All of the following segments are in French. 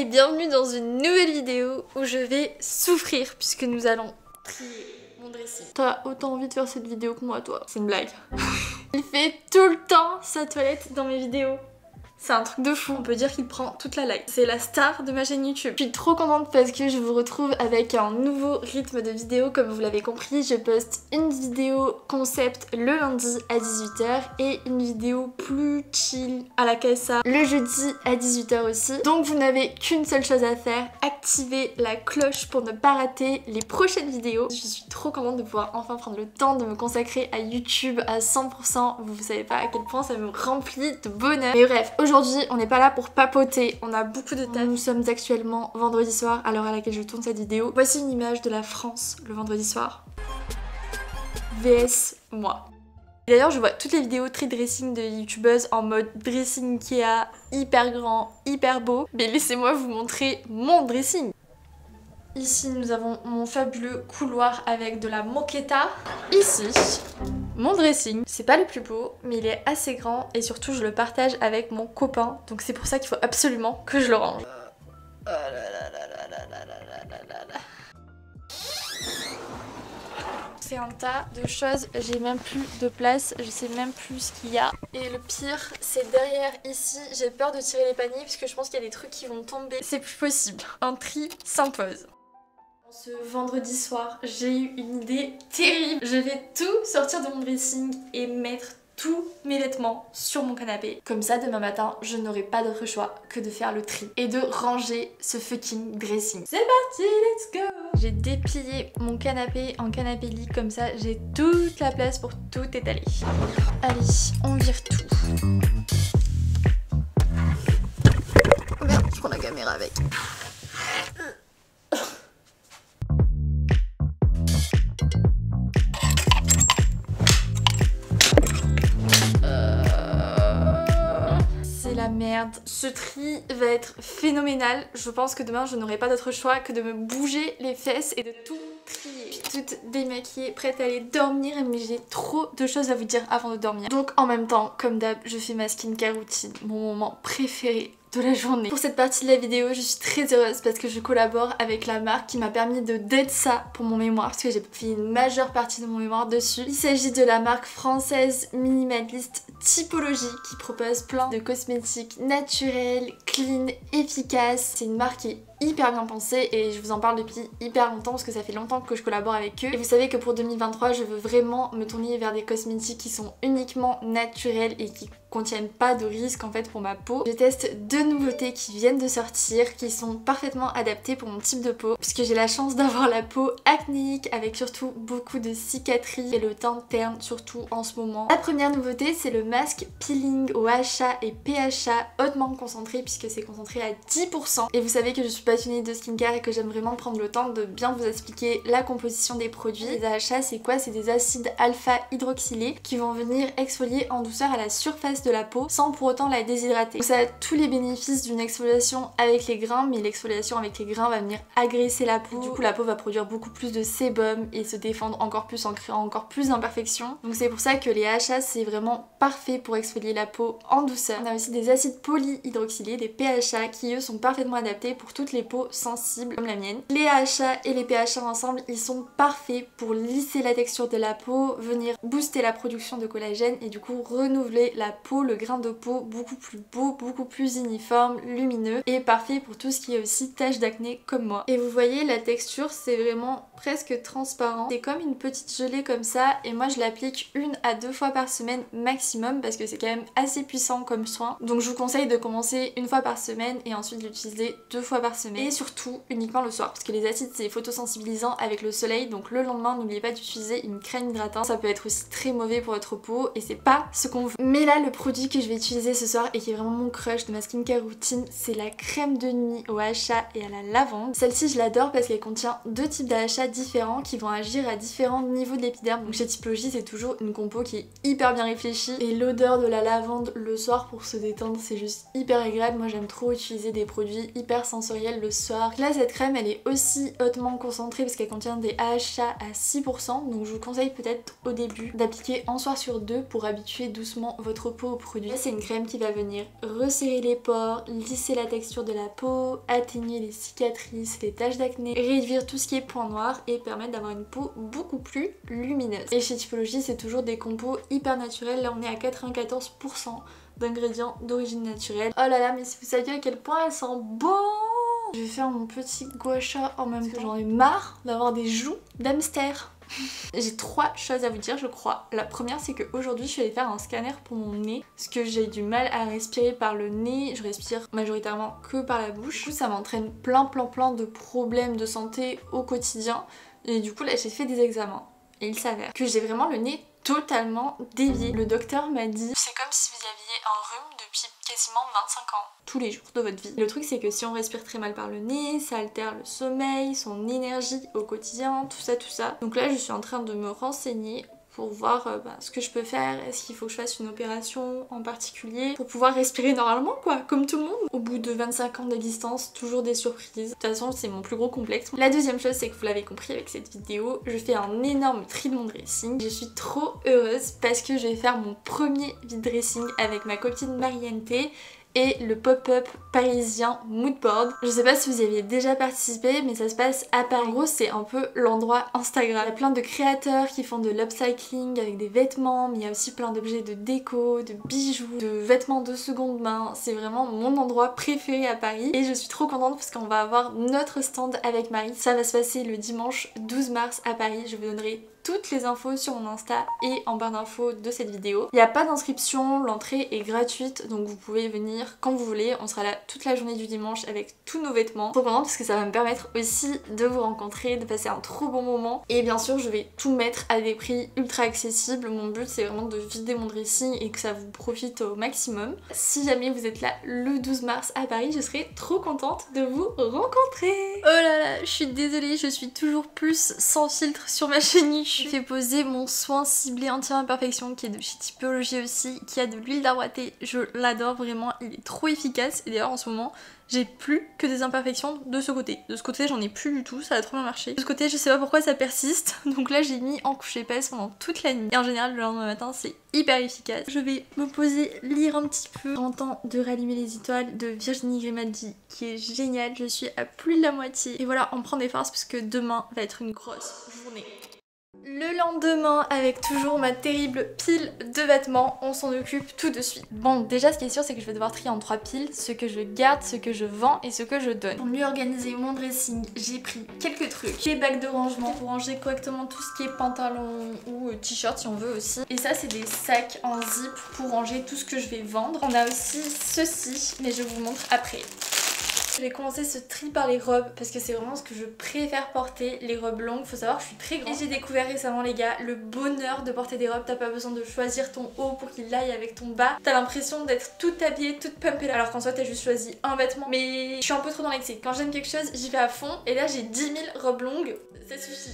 et bienvenue dans une nouvelle vidéo où je vais souffrir puisque nous allons trier mon dressing. T'as autant envie de faire cette vidéo que moi toi, c'est une blague. Il fait tout le temps sa toilette dans mes vidéos. C'est un truc de fou, on peut dire qu'il prend toute la live. C'est la star de ma chaîne YouTube. Je suis trop contente parce que je vous retrouve avec un nouveau rythme de vidéo. Comme vous l'avez compris, je poste une vidéo concept le lundi à 18h et une vidéo plus chill à la casa le jeudi à 18h aussi. Donc vous n'avez qu'une seule chose à faire, activer la cloche pour ne pas rater les prochaines vidéos. Je suis trop contente de pouvoir enfin prendre le temps de me consacrer à YouTube à 100%. Vous savez pas à quel point ça me remplit de bonheur. Mais bref, aujourd'hui, on n'est pas là pour papoter, on a beaucoup de taf. Nous sommes actuellement vendredi soir à l'heure à laquelle je tourne cette vidéo. Voici une image de la France le vendredi soir. VS moi. D'ailleurs, je vois toutes les vidéos très dressing de youtubeuses en mode dressing Ikea, hyper grand, hyper beau. Mais laissez-moi vous montrer mon dressing. Ici, nous avons mon fabuleux couloir avec de la moqueta. Ici, mon dressing. C'est pas le plus beau, mais il est assez grand et surtout, je le partage avec mon copain. Donc c'est pour ça qu'il faut absolument que je le range. C'est un tas de choses, j'ai même plus de place, je sais même plus ce qu'il y a. Et le pire, c'est derrière ici, j'ai peur de tirer les paniers parce que je pense qu'il y a des trucs qui vont tomber. C'est plus possible. Un tri s'impose. Ce vendredi soir, j'ai eu une idée terrible. Je vais tout sortir de mon dressing et mettre tous mes vêtements sur mon canapé. Comme ça, demain matin, je n'aurai pas d'autre choix que de faire le tri et de ranger ce fucking dressing. C'est parti, let's go! J'ai déplié mon canapé en canapé lit, comme ça, j'ai toute la place pour tout étaler. Allez, on vire tout. Oh merde, je prends la caméra avec. La merde. Ce tri va être phénoménal. Je pense que demain je n'aurai pas d'autre choix que de me bouger les fesses et de tout trier. Je suis toute démaquillée, prête à aller dormir, mais j'ai trop de choses à vous dire avant de dormir. Donc en même temps, comme d'hab, je fais ma skincare routine, mon moment préféré de la journée. Pour cette partie de la vidéo, je suis très heureuse parce que je collabore avec la marque qui m'a permis de d'être ça pour mon mémoire, parce que j'ai fait une majeure partie de mon mémoire dessus. Il s'agit de la marque française minimaliste Typologie qui propose plein de cosmétiques naturels, clean, efficaces. C'est une marque qui est hyper bien pensée et je vous en parle depuis hyper longtemps parce que ça fait longtemps que je collabore avec eux. Et vous savez que pour 2023, je veux vraiment me tourner vers des cosmétiques qui sont uniquement naturels et qui contiennent pas de risque en fait pour ma peau. Je teste deux nouveautés qui viennent de sortir, qui sont parfaitement adaptées pour mon type de peau, puisque j'ai la chance d'avoir la peau acnéique avec surtout beaucoup de cicatrices et le teint terne surtout en ce moment. La première nouveauté, c'est le masque peeling au AHA et PHA hautement concentré, puisque c'est concentré à 10%. Et vous savez que je suis passionnée de skincare et que j'aime vraiment prendre le temps de bien vous expliquer la composition des produits. Les AHA, c'est quoi? C'est des acides alpha hydroxylés qui vont venir exfolier en douceur à la surface de la peau sans pour autant la déshydrater. Donc ça a tous les bénéfices d'une exfoliation avec les grains, mais l'exfoliation avec les grains va venir agresser la peau. Et du coup la peau va produire beaucoup plus de sébum et se défendre encore plus en créant encore plus d'imperfections. Donc c'est pour ça que les AHA c'est vraiment parfait pour exfolier la peau en douceur. On a aussi des acides polyhydroxylés, des PHA, qui eux sont parfaitement adaptés pour toutes les peaux sensibles comme la mienne. Les AHA et les PHA ensemble, ils sont parfaits pour lisser la texture de la peau, venir booster la production de collagène et du coup renouveler la peau, le grain de peau beaucoup plus beau, beaucoup plus uniforme, lumineux et parfait pour tout ce qui est aussi taches d'acné comme moi. Et vous voyez la texture c'est vraiment presque transparent. C'est comme une petite gelée comme ça et moi je l'applique 1 à 2 fois par semaine maximum parce que c'est quand même assez puissant comme soin. Donc je vous conseille de commencer 1 fois par semaine et ensuite l'utiliser 2 fois par semaine et surtout uniquement le soir parce que les acides c'est photosensibilisant avec le soleil, donc le lendemain n'oubliez pas d'utiliser une crème hydratante. Ça peut être aussi très mauvais pour votre peau et c'est pas ce qu'on veut. Mais là le produit que je vais utiliser ce soir et qui est vraiment mon crush de ma skincare routine, c'est la crème de nuit au AHA et à la lavande. Celle-ci je l'adore parce qu'elle contient deux types d'AHA différents qui vont agir à différents niveaux de l'épiderme. Donc chez Typologie c'est toujours une compo qui est hyper bien réfléchie et l'odeur de la lavande le soir pour se détendre c'est juste hyper agréable. Moi j'aime trop utiliser des produits hyper sensoriels matinale le soir. Là cette crème elle est aussi hautement concentrée parce qu'elle contient des AHA à 6%, donc je vous conseille peut-être au début d'appliquer un soir sur deux pour habituer doucement votre peau au produit. C'est une crème qui va venir resserrer les pores, lisser la texture de la peau, atténuer les cicatrices, les taches d'acné, réduire tout ce qui est points noirs et permettre d'avoir une peau beaucoup plus lumineuse. Et chez Typologie c'est toujours des compos hyper naturels, là on est à 94% d'ingrédients d'origine naturelle. Oh là là, mais si vous saviez à quel point elle sent bon! Je vais faire mon petit gua sha en même temps. J'en ai marre d'avoir des joues d'hamster. J'ai 3 choses à vous dire je crois. La première c'est qu'aujourd'hui je suis allée faire un scanner pour mon nez parce que j'ai du mal à respirer par le nez, je respire majoritairement que par la bouche. Du coup ça m'entraîne plein de problèmes de santé au quotidien et du coup là j'ai fait des examens et il s'avère que j'ai vraiment le nez totalement dévié. Le docteur m'a dit c'est comme si vous aviez un rhume depuis quasiment 25 ans, tous les jours de votre vie. Le truc c'est que si on respire très mal par le nez, ça altère le sommeil, son énergie au quotidien, tout ça. Donc là je suis en train de me renseigner pour voir ce que je peux faire. Est-ce qu'il faut que je fasse une opération en particulier pour pouvoir respirer normalement quoi, comme tout le monde. Au bout de 25 ans d'existence, toujours des surprises. De toute façon c'est mon plus gros complexe. La deuxième chose c'est que vous l'avez compris avec cette vidéo, je fais un énorme tri de mon dressing. Je suis trop heureuse parce que je vais faire mon premier vide dressing avec ma copine Marianne T et le pop-up parisien Moodboard. Je sais pas si vous y aviez déjà participé mais ça se passe à Paris. En gros c'est un peu l'endroit Instagram. Il y a plein de créateurs qui font de l'upcycling avec des vêtements, mais il y a aussi plein d'objets de déco, de bijoux, de vêtements de seconde main. C'est vraiment mon endroit préféré à Paris et je suis trop contente parce qu'on va avoir notre stand avec Marie. Ça va se passer le dimanche 12 mars à Paris. Je vous donnerai toutes les infos sur mon Insta et en barre d'infos de cette vidéo. Il n'y a pas d'inscription, l'entrée est gratuite donc vous pouvez venir quand vous voulez. On sera là toute la journée du dimanche avec tous nos vêtements. Trop contente parce que ça va me permettre aussi de vous rencontrer, de passer un trop bon moment. Et bien sûr je vais tout mettre à des prix ultra accessibles. Mon but c'est vraiment de vider mon dressing et que ça vous profite au maximum. Si jamais vous êtes là le 12 mars à Paris, je serai trop contente de vous rencontrer. Oh là là, je suis désolée, je suis toujours plus sans filtre sur ma chaîne. Je fais poser mon soin ciblé anti-imperfection qui est de chez Typologie aussi, qui a de l'huile d'arbre thé. Je l'adore vraiment, il est trop efficace. Et d'ailleurs en ce moment j'ai plus que des imperfections de ce côté. De ce côté j'en ai plus du tout, ça a trop bien marché. De ce côté je sais pas pourquoi ça persiste, donc là j'ai mis en couche épaisse pendant toute la nuit. Et en général le lendemain matin c'est hyper efficace. Je vais me poser, lire un petit peu. En temps de rallumer les étoiles de Virginie Grimaldi qui est génial, je suis à plus de la moitié. Et voilà, on prend des forces parce que demain va être une grosse journée. Le lendemain, avec toujours ma terrible pile de vêtements, on s'en occupe tout de suite. Bon, déjà ce qui est sûr c'est que je vais devoir trier en 3 piles, ce que je garde, ce que je vends et ce que je donne. Pour mieux organiser mon dressing, j'ai pris quelques trucs. Des bacs de rangement pour ranger correctement tout ce qui est pantalon ou t-shirt si on veut aussi. Et ça c'est des sacs en zip pour ranger tout ce que je vais vendre. On a aussi ceci, mais je vous montre après. Je vais commencer ce tri par les robes parce que c'est vraiment ce que je préfère porter, les robes longues. Faut savoir que je suis très grande. Et j'ai découvert récemment les gars le bonheur de porter des robes. T'as pas besoin de choisir ton haut pour qu'il aille avec ton bas. T'as l'impression d'être toute habillée, toute pumpée alors qu'en soi t'as juste choisi un vêtement. Mais je suis un peu trop dans l'excès. Quand j'aime quelque chose j'y vais à fond et là j'ai 10 000 robes longues. Ça suffit.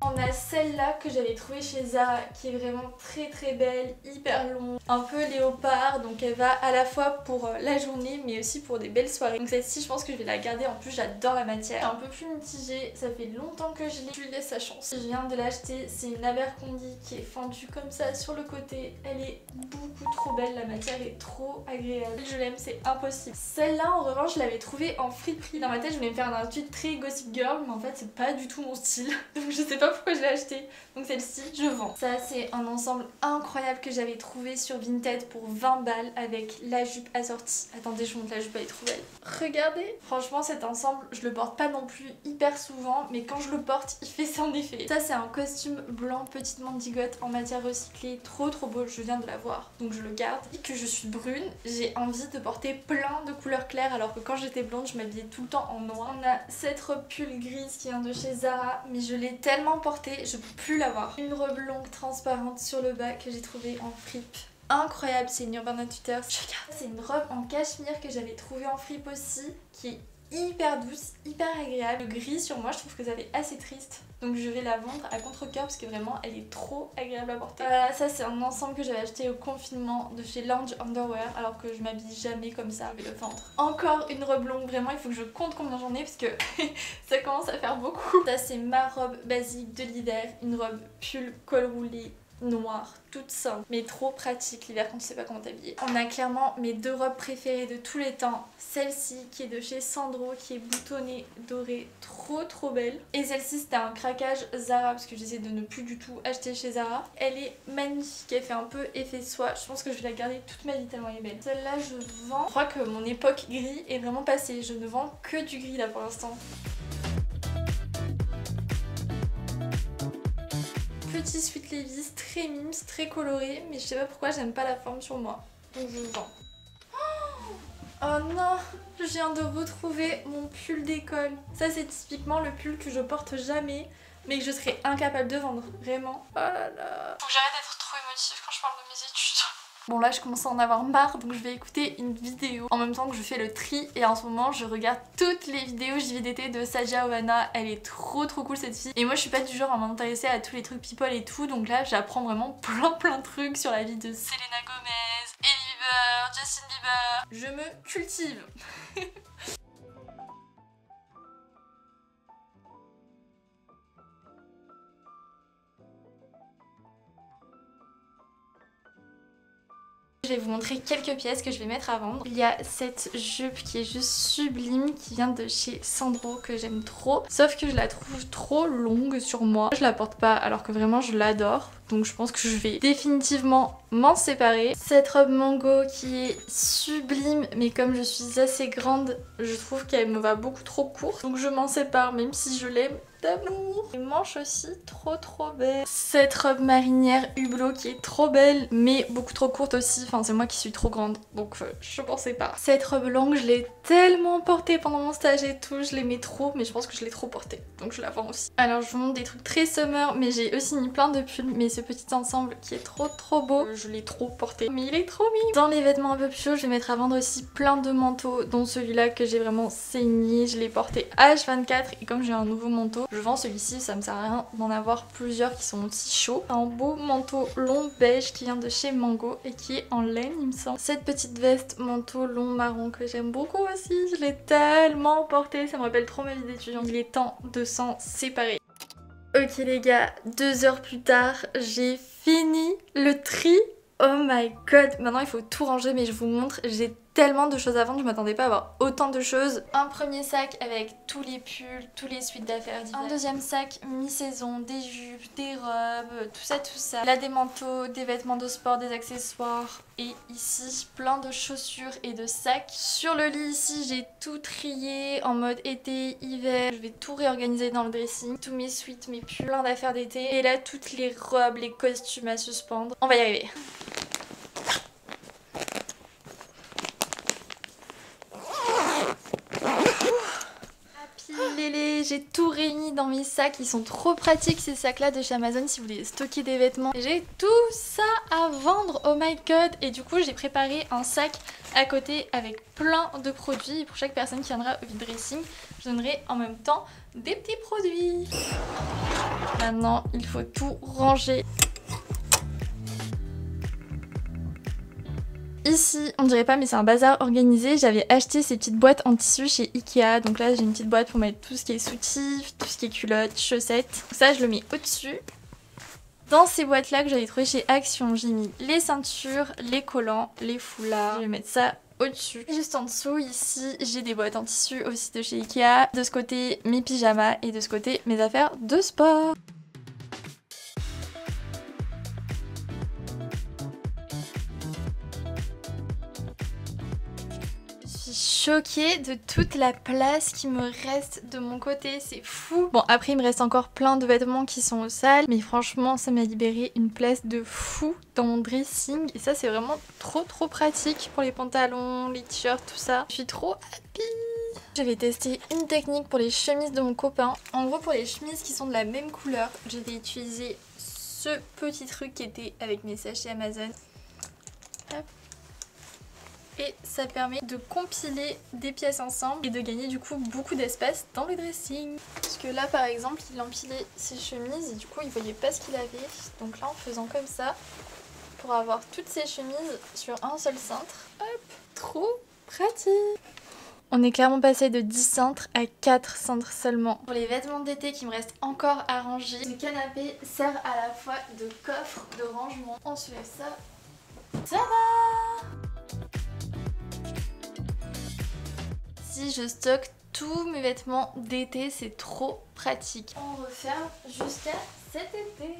On a celle-là que j'avais trouvée chez Zara qui est vraiment très belle, hyper longue, un peu léopard, donc elle va à la fois pour la journée mais aussi pour des belles soirées. Donc celle-ci je pense que je vais la garder, en plus j'adore la matière. Un peu plus mitigée, ça fait longtemps que je lui laisse sa chance. Je viens de l'acheter, c'est une Abercrombie qui est fendue comme ça sur le côté. Elle est beaucoup trop belle, la matière est trop agréable. Je l'aime, c'est impossible. Celle-là en revanche je l'avais trouvée en friperie. Dans ma tête je voulais me faire un outfit très gossip girl mais en fait c'est pas du tout mon style. Donc je sais pas pourquoi je l'ai acheté. Donc celle-ci je vends. Ça c'est un ensemble incroyable que j'avais trouvé sur Vinted pour 20 balles avec la jupe assortie. Attendez, je vous montre la jupe, elle est trop belle. Regardez, franchement cet ensemble je le porte pas non plus hyper souvent mais quand je le porte il fait son effet. Ça c'est un costume blanc petite mandigote en matière recyclée, trop beau, je viens de l'avoir donc je le garde. Et que je suis brune, j'ai envie de porter plein de couleurs claires alors que quand j'étais blonde je m'habillais tout le temps en noir. On a cette robe pull grise qui vient de chez Zara mais je l'ai tellement portée, je peux plus l'avoir. Une robe longue transparente sur le bas que j'ai trouvée en fripe. Incroyable, c'est une Urban Outfitters. C'est une robe en cachemire que j'avais trouvée en fripe aussi, qui est hyper douce, hyper agréable. Le gris sur moi, je trouve que ça fait assez triste. Donc je vais la vendre à contre-cœur parce que vraiment elle est trop agréable à porter. Ça c'est un ensemble que j'avais acheté au confinement de chez Lounge Underwear alors que je m'habille jamais comme ça, je vais le vendre. Encore une robe longue, vraiment il faut que je compte combien j'en ai parce que ça commence à faire beaucoup. Ça c'est ma robe basique de l'hiver, une robe pull col roulé noire, toute simple, mais trop pratique l'hiver quand tu sais pas comment t'habiller. On a clairement mes deux robes préférées de tous les temps. Celle-ci qui est de chez Sandro, qui est boutonnée, dorée, trop belle. Et celle-ci c'était un craquage Zara parce que j'essaie de ne plus du tout acheter chez Zara. Elle est magnifique, elle fait un peu effet soie. Je pense que je vais la garder toute ma vie tellement elle est belle. Celle-là je vends. Je crois que mon époque gris est vraiment passée. Je ne vends que du gris là pour l'instant. Petit sweat Levi's très mimes, très coloré, mais je sais pas pourquoi j'aime pas la forme sur moi, donc je vends. Oh non, je viens de retrouver mon pull d'école. Ça c'est typiquement le pull que je porte jamais, mais que je serais incapable de vendre, vraiment. Oh là là. Faut que j'arrête d'être trop émotive quand je parle de mes études. Bon là je commence à en avoir marre donc je vais écouter une vidéo en même temps que je fais le tri et en ce moment je regarde toutes les vidéos JVDT de Sadia Ovana, elle est trop cool cette fille et moi je suis pas du genre à m'intéresser à tous les trucs people et tout donc là j'apprends vraiment plein de trucs sur la vie de Selena Gomez, Hailey Bieber, Justin Bieber. Je me cultive. Je vais vous montrer quelques pièces que je vais mettre à vendre. Il y a cette jupe qui est juste sublime qui vient de chez Sandro que j'aime trop. Sauf que je la trouve trop longue sur moi. Je la porte pas alors que vraiment je l'adore. Donc je pense que je vais définitivement m'en séparer. Cette robe mango qui est sublime mais comme je suis assez grande je trouve qu'elle me va beaucoup trop courte. Donc je m'en sépare même si je l'aime d'amour. Les manches aussi trop belles. Cette robe marinière Hublot qui est trop belle mais beaucoup trop courte aussi. Enfin c'est moi qui suis trop grande donc je m'en sépare. Cette robe longue je l'ai tellement portée pendant mon stage et tout. Je l'aimais trop mais je pense que je l'ai trop portée. Donc je la vends aussi. Alors je vous montre des trucs très summer mais j'ai aussi mis plein de pulls. Mais ce petit ensemble qui est trop beau, je l'ai trop porté mais il est trop mignon. Dans les vêtements un peu plus chauds je vais mettre à vendre aussi plein de manteaux dont celui-là que j'ai vraiment saigné. Je l'ai porté H24 et comme j'ai un nouveau manteau je vends celui-ci, ça me sert à rien d'en avoir plusieurs qui sont aussi chauds. Un beau manteau long beige qui vient de chez Mango et qui est en laine il me semble. Cette petite veste manteau long marron que j'aime beaucoup aussi, je l'ai tellement porté, ça me rappelle trop ma vie d'étudiant. Il est temps de s'en séparer. Ok les gars, 2 heures plus tard, j'ai fini le tri. Oh my god, maintenant il faut tout ranger mais je vous montre, j'ai tellement de choses à vendre, je m'attendais pas à avoir autant de choses. Un premier sac avec tous les pulls, tous les suites d'affaires d'hiver. Un deuxième sac mi-saison, des jupes, des robes, tout ça. Là des manteaux, des vêtements de sport, des accessoires. Et ici plein de chaussures et de sacs. Sur le lit ici j'ai tout trié en mode été, hiver. Je vais tout réorganiser dans le dressing. Tous mes suites, mes pulls, plein d'affaires d'été. Et là toutes les robes, les costumes à suspendre. On va y arriver. J'ai tout réuni dans mes sacs, ils sont trop pratiques ces sacs là de chez Amazon si vous voulez stocker des vêtements. J'ai tout ça à vendre, oh my god. Et du coup j'ai préparé un sac à côté avec plein de produits et pour chaque personne qui viendra au vide dressing je donnerai en même temps des petits produits. Maintenant il faut tout ranger. Ici, on dirait pas mais c'est un bazar organisé, j'avais acheté ces petites boîtes en tissu chez Ikea, donc là j'ai une petite boîte pour mettre tout ce qui est soutif, tout ce qui est culottes, chaussettes, ça je le mets au-dessus. Dans ces boîtes là que j'avais trouvé chez Action, j'ai mis les ceintures, les collants, les foulards, je vais mettre ça au-dessus. Juste en dessous ici j'ai des boîtes en tissu aussi de chez Ikea, de ce côté mes pyjamas et de ce côté mes affaires de sport. Choquée de toute la place qui me reste de mon côté, c'est fou. Bon après il me reste encore plein de vêtements qui sont au sale, mais franchement ça m'a libéré une place de fou dans mon dressing et ça c'est vraiment trop pratique pour les pantalons, les t-shirts, tout ça. Je suis trop happy. Je vais tester une technique pour les chemises de mon copain. En gros pour les chemises qui sont de la même couleur, je vais utiliser ce petit truc qui était avec mes sachets Amazon. Hop. et ça permet de compiler des pièces ensemble et de gagner du coup beaucoup d'espace dans le dressing. Parce que là par exemple il empilait ses chemises et du coup il voyait pas ce qu'il avait. Donc là en faisant comme ça, pour avoir toutes ses chemises sur un seul cintre, hop, trop pratique. On est clairement passé de 10 cintres à 4 cintres seulement. Pour les vêtements d'été qui me restent encore à ranger, le canapé sert à la fois de coffre, de rangement. On soulève ça, ça va. Si je stocke tous mes vêtements d'été, c'est trop pratique. On referme jusqu'à cet été.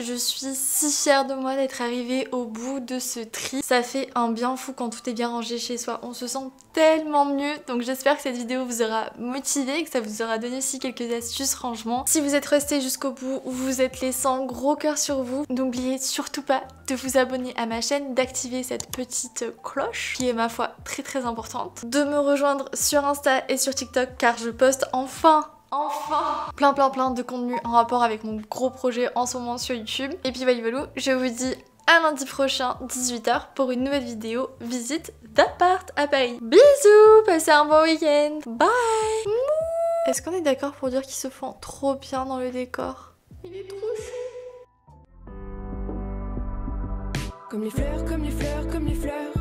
Je suis si fière de moi d'être arrivée au bout de ce tri. Ça fait un bien fou quand tout est bien rangé chez soi. On se sent tellement mieux. Donc j'espère que cette vidéo vous aura motivé, que ça vous aura donné aussi quelques astuces rangement. Si vous êtes resté jusqu'au bout, vous êtes les 100 gros cœurs sur vous. N'oubliez surtout pas de vous abonner à ma chaîne, d'activer cette petite cloche qui est ma foi très importante. De me rejoindre sur Insta et sur TikTok car je poste enfin plein de contenu en rapport avec mon gros projet en ce moment sur YouTube. Et puis voilà, je vous dis à lundi prochain 18 h pour une nouvelle vidéo visite d'appart à Paris. Bisous, passez un bon week-end, bye. Est-ce qu'on est d'accord pour dire qu'il se fond trop bien dans le décor? Il est trop chou. Comme les fleurs, comme les fleurs, comme les fleurs.